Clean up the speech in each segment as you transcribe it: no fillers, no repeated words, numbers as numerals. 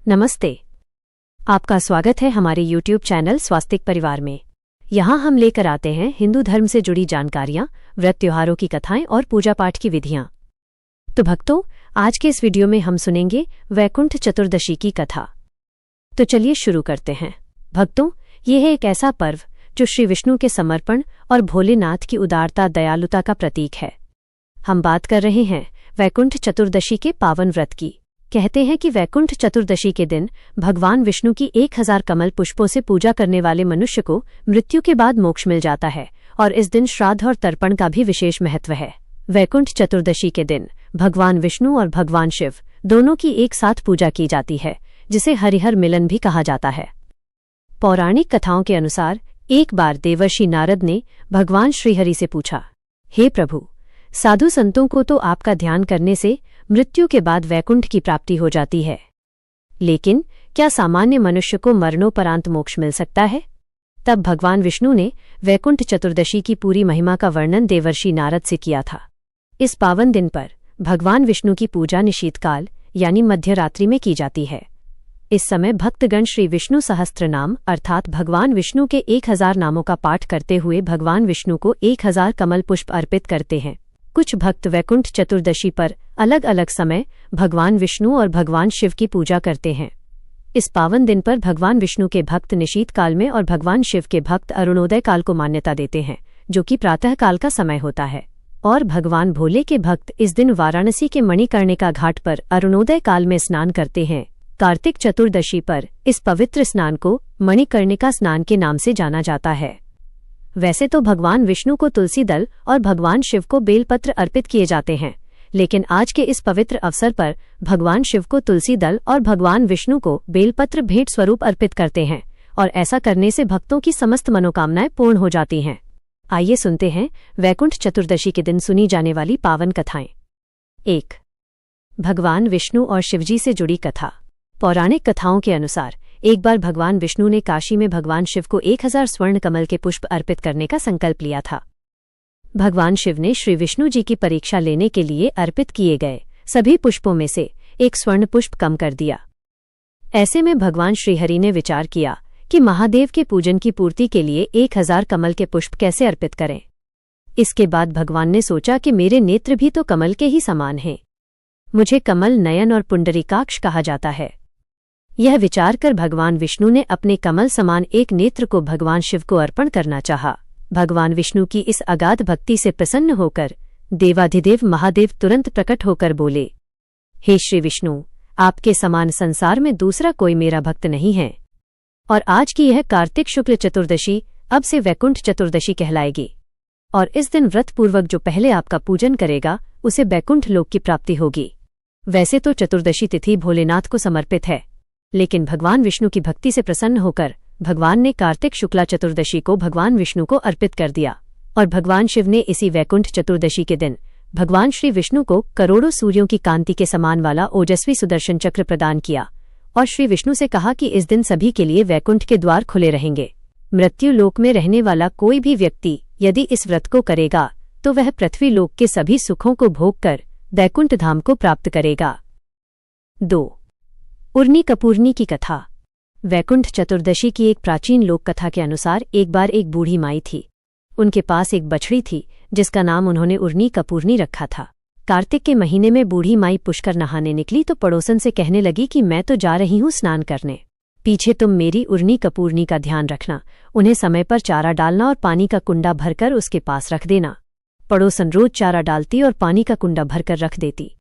नमस्ते। आपका स्वागत है हमारे YouTube चैनल स्वास्तिक परिवार में। यहाँ हम लेकर आते हैं हिंदू धर्म से जुड़ी जानकारियाँ, व्रत त्योहारों की कथाएं और पूजा पाठ की विधियाँ। तो भक्तों, आज के इस वीडियो में हम सुनेंगे वैकुंठ चतुर्दशी की कथा। तो चलिए शुरू करते हैं। भक्तों, ये है एक ऐसा पर्व जो श्री विष्णु के समर्पण और भोलेनाथ की उदारता दयालुता का प्रतीक है। हम बात कर रहे हैं वैकुंठ चतुर्दशी के पावन व्रत की। कहते हैं कि वैकुंठ चतुर्दशी के दिन भगवान विष्णु की 1000 कमल पुष्पों से पूजा करने वाले मनुष्य को मृत्यु के बाद मोक्ष मिल जाता है और इस दिन श्राद्ध और तर्पण का भी विशेष महत्व है। वैकुंठ चतुर्दशी के दिन भगवान विष्णु और भगवान शिव दोनों की एक साथ पूजा की जाती है, जिसे हरिहर मिलन भी कहा जाता है। पौराणिक कथाओं के अनुसार एक बार देवर्षि नारद ने भगवान श्रीहरि से पूछा, हे प्रभु, साधु संतों को तो आपका ध्यान करने से मृत्यु के बाद वैकुंठ की प्राप्ति हो जाती है, लेकिन क्या सामान्य मनुष्य को मरणोपरांत मोक्ष मिल सकता है? तब भगवान विष्णु ने वैकुंठ चतुर्दशी की पूरी महिमा का वर्णन देवर्षि नारद से किया था। इस पावन दिन पर भगवान विष्णु की पूजा निशीतकाल यानी मध्यरात्रि में की जाती है। इस समय भक्तगण श्री विष्णु सहस्त्र नाम अर्थात भगवान विष्णु के 1000 नामों का पाठ करते हुए भगवान विष्णु को 1000 कमल पुष्प अर्पित करते हैं। कुछ भक्त वैकुंठ चतुर्दशी पर अलग अलग समय भगवान विष्णु और भगवान शिव की पूजा करते हैं। इस पावन दिन पर भगवान विष्णु के भक्त निशीत काल में और भगवान शिव के भक्त अरुणोदय काल को मान्यता देते हैं, जो कि प्रातः काल का समय होता है। और भगवान भोले के भक्त इस दिन वाराणसी के मणिकर्णिका घाट पर अरुणोदय काल में स्नान करते हैं। कार्तिक चतुर्दशी पर इस पवित्र स्नान को मणिकर्णिका स्नान के नाम से जाना जाता है। वैसे तो भगवान विष्णु को तुलसी दल और भगवान शिव को बेलपत्र अर्पित किए जाते हैं, लेकिन आज के इस पवित्र अवसर पर भगवान शिव को तुलसी दल और भगवान विष्णु को बेलपत्र भेंट स्वरूप अर्पित करते हैं और ऐसा करने से भक्तों की समस्त मनोकामनाएं पूर्ण हो जाती हैं। आइए सुनते हैं वैकुंठ चतुर्दशी के दिन सुनी जाने वाली पावन कथाएं। 1. भगवान विष्णु और शिवजी से जुड़ी कथा। पौराणिक कथाओं के अनुसार एक बार भगवान विष्णु ने काशी में भगवान शिव को 1000 स्वर्ण कमल के पुष्प अर्पित करने का संकल्प लिया था। भगवान शिव ने श्री विष्णु जी की परीक्षा लेने के लिए अर्पित किए गए सभी पुष्पों में से एक स्वर्ण पुष्प कम कर दिया। ऐसे में भगवान श्रीहरि ने विचार किया कि महादेव के पूजन की पूर्ति के लिए 1000 कमल के पुष्प कैसे अर्पित करें। इसके बाद भगवान ने सोचा कि मेरे नेत्र भी तो कमल के ही समान हैं। मुझे कमल नयन और पुंडरीकाक्ष कहा जाता है। यह विचार कर भगवान विष्णु ने अपने कमल समान एक नेत्र को भगवान शिव को अर्पण करना चाहा। भगवान विष्णु की इस अगाध भक्ति से प्रसन्न होकर देवाधिदेव महादेव तुरंत प्रकट होकर बोले, हे श्री विष्णु, आपके समान संसार में दूसरा कोई मेरा भक्त नहीं है और आज की यह कार्तिक शुक्ल चतुर्दशी अब से वैकुंठ चतुर्दशी कहलाएगी और इस दिन व्रत पूर्वक जो पहले आपका पूजन करेगा उसे वैकुंठ लोक की प्राप्ति होगी। वैसे तो चतुर्दशी तिथि भोलेनाथ को समर्पित है, लेकिन भगवान विष्णु की भक्ति से प्रसन्न होकर भगवान ने कार्तिक शुक्ला चतुर्दशी को भगवान विष्णु को अर्पित कर दिया और भगवान शिव ने इसी वैकुंठ चतुर्दशी के दिन भगवान श्री विष्णु को करोड़ों सूर्यों की कांति के समान वाला ओजस्वी सुदर्शन चक्र प्रदान किया और श्री विष्णु से कहा कि इस दिन सभी के लिए वैकुंठ के द्वार खुले रहेंगे। मृत्यु लोक में रहने वाला कोई भी व्यक्ति यदि इस व्रत को करेगा तो वह पृथ्वी लोक के सभी सुखों को भोग कर वैकुंठ धाम को प्राप्त करेगा। 2. उर्नी कपूरनी की कथा। वैकुंठ चतुर्दशी की एक प्राचीन लोक कथा के अनुसार एक बार एक बूढ़ी माई थी। उनके पास एक बछड़ी थी जिसका नाम उन्होंने उर्नी कपूरनी रखा था। कार्तिक के महीने में बूढ़ी माई पुष्कर नहाने निकली तो पड़ोसन से कहने लगी कि मैं तो जा रही हूँ स्नान करने, पीछे तुम मेरी उर्नी कपूरनी का ध्यान रखना, उन्हें समय पर चारा डालना और पानी का कुंडा भरकर उसके पास रख देना। पड़ोसन रोज चारा डालती और पानी का कुंडा भरकर रख देती।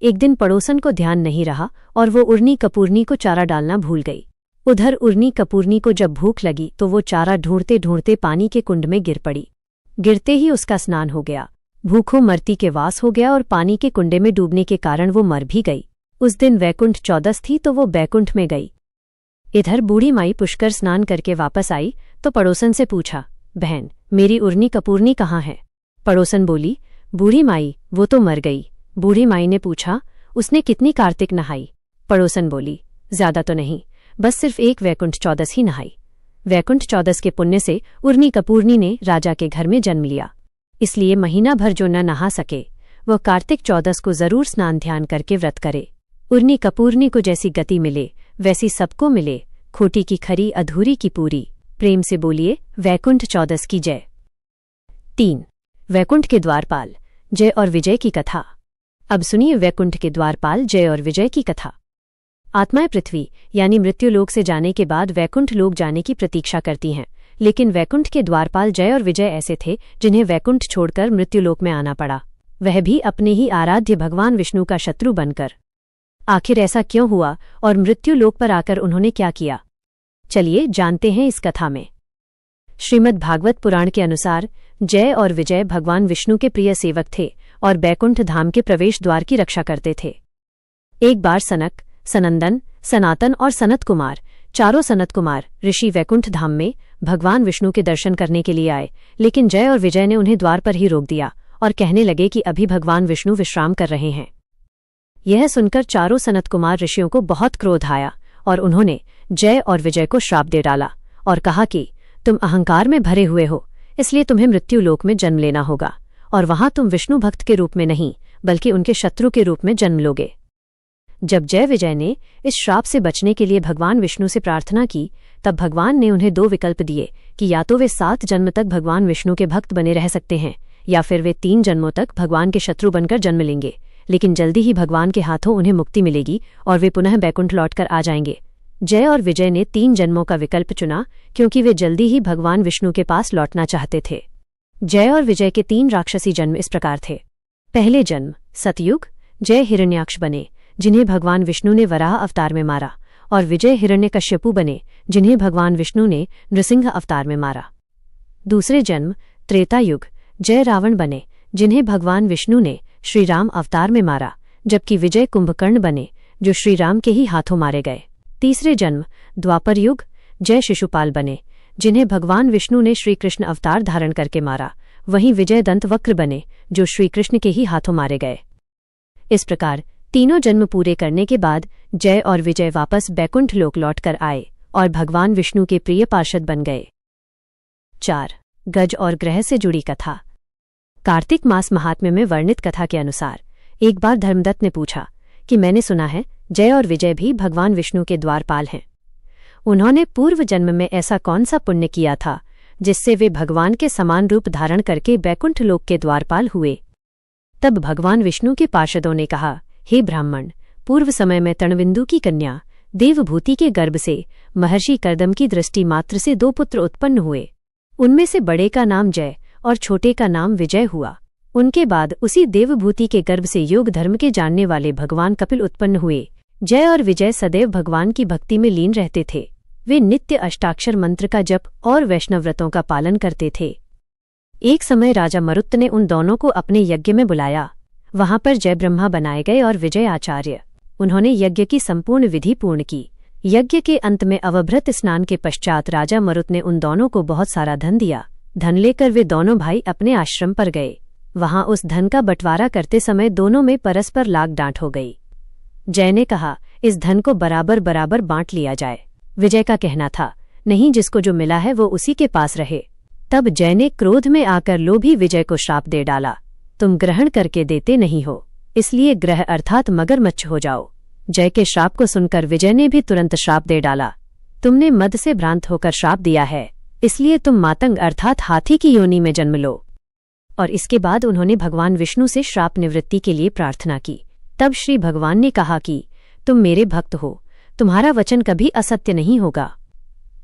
एक दिन पड़ोसन को ध्यान नहीं रहा और वो उर्नी कपूरनी को चारा डालना भूल गई। उधर उर्नी कपूरनी को जब भूख लगी तो वो चारा ढूंढते ढूंढते पानी के कुंड में गिर पड़ी। गिरते ही उसका स्नान हो गया, भूखों मरती के वास हो गया और पानी के कुंडे में डूबने के कारण वो मर भी गई। उस दिन वैकुंठ चौदस थी तो वो बैकुंठ में गई। इधर बूढ़ी माई पुष्कर स्नान करके वापस आई तो पड़ोसन से पूछा, बहन, मेरी उर्नी कपूरनी कहाँ है? पड़ोसन बोली, बूढ़ी माई, वो तो मर गई। बूढ़ी माई ने पूछा, उसने कितनी कार्तिक नहाई? पड़ोसन बोली, ज्यादा तो नहीं, बस सिर्फ एक वैकुंठ चौदस ही नहाई। वैकुंठ चौदस के पुण्य से उर्नी कपूरनी ने राजा के घर में जन्म लिया, इसलिए महीना भर जो न नहा सके वह कार्तिक चौदस को जरूर स्नान ध्यान करके व्रत करे। उर्नी कपूरनी को जैसी गति मिले वैसी सबको मिले, खोटी की खरी अधूरी की पूरी, प्रेम से बोलिए वैकुंठ चौदस की जय। 3. वैकुंठ के द्वारपाल जय और विजय की कथा। अब सुनिए वैकुंठ के द्वारपाल जय और विजय की कथा। आत्माएं पृथ्वी यानी मृत्युलोक से जाने के बाद वैकुंठ लोक जाने की प्रतीक्षा करती हैं, लेकिन वैकुंठ के द्वारपाल जय और विजय ऐसे थे जिन्हें वैकुंठ छोड़कर मृत्युलोक में आना पड़ा, वह भी अपने ही आराध्य भगवान विष्णु का शत्रु बनकर। आखिर ऐसा क्यों हुआ और मृत्युलोक पर आकर उन्होंने क्या किया? चलिए जानते हैं इस कथा में। श्रीमद् भागवत पुराण के अनुसार जय और विजय भगवान विष्णु के प्रिय सेवक थे और बैकुंठ धाम के प्रवेश द्वार की रक्षा करते थे। एक बार सनक, सनंदन, सनातन और सनत कुमार, चारों सनत कुमार ऋषि वैकुंठ धाम में भगवान विष्णु के दर्शन करने के लिए आए, लेकिन जय और विजय ने उन्हें द्वार पर ही रोक दिया और कहने लगे कि अभी भगवान विष्णु विश्राम कर रहे हैं। यह सुनकर चारों सनत कुमार ऋषियों को बहुत क्रोध आया और उन्होंने जय और विजय को श्राप दे डाला और कहा कि तुम अहंकार में भरे हुए हो, इसलिए तुम्हें मृत्युलोक में जन्म लेना होगा और वहां तुम विष्णु भक्त के रूप में नहीं बल्कि उनके शत्रु के रूप में जन्म लोगे। जब जय विजय ने इस श्राप से बचने के लिए भगवान विष्णु से प्रार्थना की, तब भगवान ने उन्हें 2 विकल्प दिए कि या तो वे 7 जन्म तक भगवान विष्णु के भक्त बने रह सकते हैं या फिर वे 3 जन्मों तक भगवान के शत्रु बनकर जन्म लेंगे, लेकिन जल्दी ही भगवान के हाथों उन्हें मुक्ति मिलेगी और वे पुनः बैकुंठ लौटकर आ जाएंगे। जय और विजय ने 3 जन्मों का विकल्प चुना क्योंकि वे जल्दी ही भगवान विष्णु के पास लौटना चाहते थे। जय और विजय के 3 राक्षसी जन्म इस प्रकार थे। पहले जन्म सतयुग, जय हिरण्याक्ष बने जिन्हें भगवान विष्णु ने वराह अवतार में मारा, और विजय हिरण्यकश्यपु बने जिन्हें भगवान विष्णु ने नृसिंह अवतार में मारा। दूसरे जन्म त्रेता युग, जय रावण बने जिन्हें भगवान विष्णु ने श्रीराम अवतार में मारा, जबकि विजय कुंभकर्ण बने जो श्रीराम के ही हाथों मारे गए। तीसरे जन्म द्वापर युग, जय शिशुपाल बने जिन्हें भगवान विष्णु ने श्रीकृष्ण अवतार धारण करके मारा, वहीं विजय दंतवक्र बने जो श्रीकृष्ण के ही हाथों मारे गए। इस प्रकार तीनों जन्म पूरे करने के बाद जय और विजय वापस बैकुंठ लोक लौटकर आए और भगवान विष्णु के प्रिय पार्षद बन गए। 4. गज और ग्रह से जुड़ी कथा। कार्तिक मास महात्म्य में वर्णित कथा के अनुसार एक बार धर्मदत्त ने पूछा कि मैंने सुना है जय और विजय भी भगवान विष्णु के द्वारपाल हैं। उन्होंने पूर्व जन्म में ऐसा कौन सा पुण्य किया था जिससे वे भगवान के समान रूप धारण करके बैकुंठ लोक के द्वारपाल हुए? तब भगवान विष्णु के पार्षदों ने कहा, हे ब्राह्मण, पूर्व समय में तणविंदु की कन्या देवभूति के गर्भ से महर्षि कर्दम की दृष्टि मात्र से 2 पुत्र उत्पन्न हुए। उनमें से बड़े का नाम जय और छोटे का नाम विजय हुआ। उनके बाद उसी देवभूति के गर्भ से योग धर्म के जानने वाले भगवान कपिल उत्पन्न हुए। जय और विजय सदैव भगवान की भक्ति में लीन रहते थे। वे नित्य अष्टाक्षर मंत्र का जप और वैष्णव व्रतों का पालन करते थे। एक समय राजा मरुत ने उन दोनों को अपने यज्ञ में बुलाया। वहां पर जय ब्रह्मा बनाए गए और विजय आचार्य। उन्होंने यज्ञ की संपूर्ण विधि पूर्ण की। यज्ञ के अंत में अवभृत स्नान के पश्चात राजा मरुत ने उन दोनों को बहुत सारा धन दिया। धन लेकर वे दोनों भाई अपने आश्रम पर गए। वहां उस धन का बंटवारा करते समय दोनों में परस्पर लाग डांट हो गई। जय ने कहा, इस धन को बराबर बराबर बांट लिया जाए। विजय का कहना था, नहीं, जिसको जो मिला है वो उसी के पास रहे। तब जय ने क्रोध में आकर लोभी विजय को श्राप दे डाला, तुम ग्रहण करके देते नहीं हो, इसलिए ग्रह अर्थात मगरमच्छ हो जाओ। जय के श्राप को सुनकर विजय ने भी तुरंत श्राप दे डाला, तुमने मद से भ्रांत होकर श्राप दिया है, इसलिए तुम मातंग अर्थात हाथी की योनि में जन्म लो। और इसके बाद उन्होंने भगवान विष्णु से श्राप निवृत्ति के लिए प्रार्थना की। तब श्री भगवान ने कहा कि तुम मेरे भक्त हो, तुम्हारा वचन कभी असत्य नहीं होगा।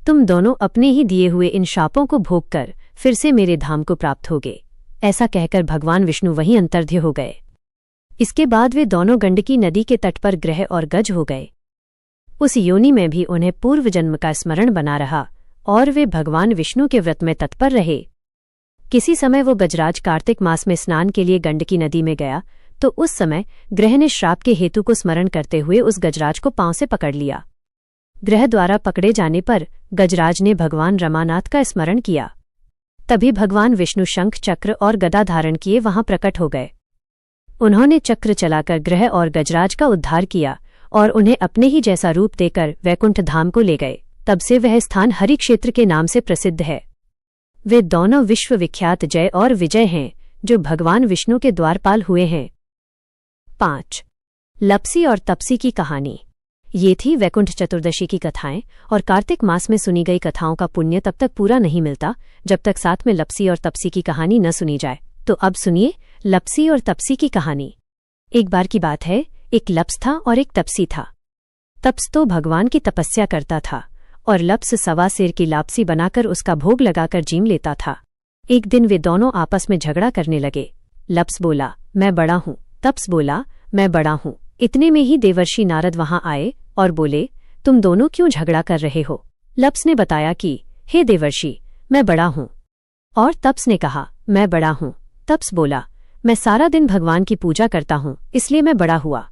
तुम दोनों अपने ही दिए हुए इन शापों को भोग कर फिर से मेरे धाम को प्राप्त होगे। ऐसा कहकर भगवान विष्णु वहीं अंतर्ध्य हो गए। इसके बाद वे दोनों गंडकी नदी के तट पर ग्रह और गज हो गए। उस योनि में भी उन्हें पूर्व जन्म का स्मरण बना रहा और वे भगवान विष्णु के व्रत में तत्पर रहे। किसी समय वो गजराज कार्तिक मास में स्नान के लिए गंडकी नदी में गया तो उस समय ग्रह ने श्राप के हेतु को स्मरण करते हुए उस गजराज को पांव से पकड़ लिया। ग्रह द्वारा पकड़े जाने पर गजराज ने भगवान रमानाथ का स्मरण किया। तभी भगवान विष्णु शंख चक्र और गदा धारण किए वहां प्रकट हो गए। उन्होंने चक्र चलाकर ग्रह और गजराज का उद्धार किया और उन्हें अपने ही जैसा रूप देकर वैकुंठ धाम को ले गए। तब से वह स्थान हरि क्षेत्र के नाम से प्रसिद्ध है। वे दोनों विश्वविख्यात जय और विजय हैं जो भगवान विष्णु के द्वारपाल हुए हैं। 5. लपसी और तपसी की कहानी। ये थी वैकुंठ चतुर्दशी की कथाएं, और कार्तिक मास में सुनी गई कथाओं का पुण्य तब तक पूरा नहीं मिलता जब तक साथ में लपसी और तपसी की कहानी न सुनी जाए। तो अब सुनिए लपसी और तपसी की कहानी। एक बार की बात है, एक लप्स था और एक तपसी था। तप्स तो भगवान की तपस्या करता था और लप्स सवा सिर की लापसी बनाकर उसका भोग लगाकर जीम लेता था। एक दिन वे दोनों आपस में झगड़ा करने लगे। लप्स बोला, मैं बड़ा हूँ। तप्स बोला, मैं बड़ा हूँ। इतने में ही देवर्षि नारद वहां आए और बोले, तुम दोनों क्यों झगड़ा कर रहे हो? लप्स ने बताया कि, हे देवर्षि, मैं बड़ा हूँ। और तप्स ने कहा, मैं बड़ा हूँ। तप्स बोला, मैं सारा दिन भगवान की पूजा करता हूँ, इसलिए मैं बड़ा हुआ।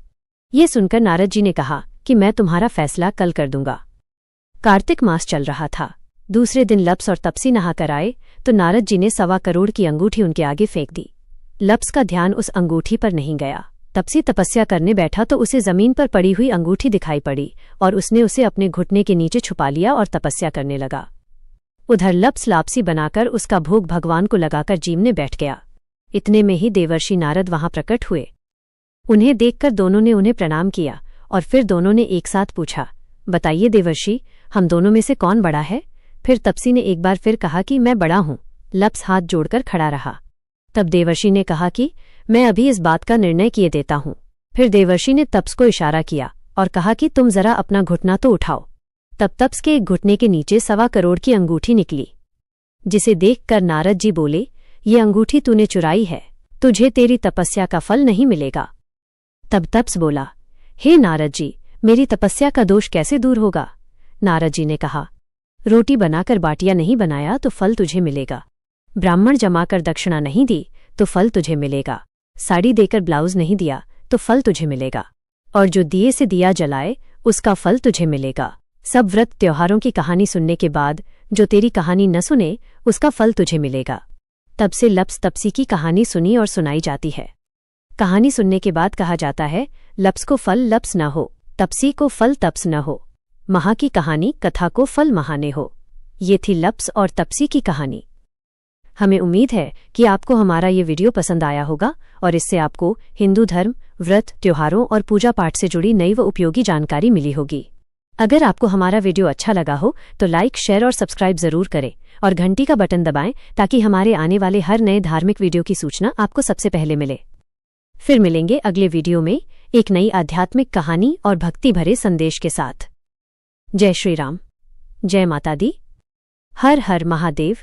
ये सुनकर नारद जी ने कहा कि मैं तुम्हारा फैसला कल कर दूंगा। कार्तिक मास चल रहा था। दूसरे दिन लप्स और तपसी नहाकर आए तो नारद जी ने 1.25 करोड़ की अंगूठी उनके आगे फेंक दी। लप्स का ध्यान उस अंगूठी पर नहीं गया। तपसी तपस्या करने बैठा तो उसे जमीन पर पड़ी हुई अंगूठी दिखाई पड़ी और उसने उसे अपने घुटने के नीचे छुपा लिया और तपस्या करने लगा। उधर लप्स लापसी बनाकर उसका भोग भगवान को लगाकर जीमने बैठ गया। इतने में ही देवर्षि नारद वहां प्रकट हुए। उन्हें देखकर दोनों ने उन्हें प्रणाम किया और फिर दोनों ने एक साथ पूछा, बताइए देवर्षि, हम दोनों में से कौन बड़ा है? फिर तपसी ने एक बार फिर कहा कि मैं बड़ा हूं। लप्स हाथ जोड़कर खड़ा रहा। तब देवर्षि ने कहा कि मैं अभी इस बात का निर्णय किए देता हूं। फिर देवर्षि ने तप्स को इशारा किया और कहा कि तुम जरा अपना घुटना तो उठाओ। तब तप्स के एक घुटने के नीचे 1.25 करोड़ की अंगूठी निकली, जिसे देखकर नारद जी बोले, ये अंगूठी तूने चुराई है, तुझे तेरी तपस्या का फल नहीं मिलेगा। तब तप्स बोला, हे नारद जी, मेरी तपस्या का दोष कैसे दूर होगा? नारद जी ने कहा, रोटी बनाकर बाटियां नहीं बनाया तो फल तुझे मिलेगा। ब्राह्मण जमाकर दक्षिणा नहीं दी तो फल तुझे मिलेगा। साड़ी देकर ब्लाउज नहीं दिया तो फल तुझे मिलेगा। और जो दिए से दिया जलाए उसका फल तुझे मिलेगा। सब व्रत त्योहारों की कहानी सुनने के बाद जो तेरी कहानी न सुने उसका फल तुझे मिलेगा। तब से लप्स तपसी की कहानी सुनी और सुनाई जाती है। कहानी सुनने के बाद कहा जाता है, लप्स को फल लप्स न हो, तपसी को फल तप्स न हो। महा की कहानी कथा को फल महाने हो। ये थी लप्स और तपसी की कहानी। हमें उम्मीद है कि आपको हमारा ये वीडियो पसंद आया होगा और इससे आपको हिंदू धर्म, व्रत, त्योहारों और पूजा पाठ से जुड़ी नई व उपयोगी जानकारी मिली होगी। अगर आपको हमारा वीडियो अच्छा लगा हो तो लाइक, शेयर और सब्सक्राइब जरूर करें और घंटी का बटन दबाएं ताकि हमारे आने वाले हर नए धार्मिक वीडियो की सूचना आपको सबसे पहले मिले। फिर मिलेंगे अगले वीडियो में एक नई आध्यात्मिक कहानी और भक्ति भरे संदेश के साथ। जय श्री राम, जय माता दी, हर हर महादेव।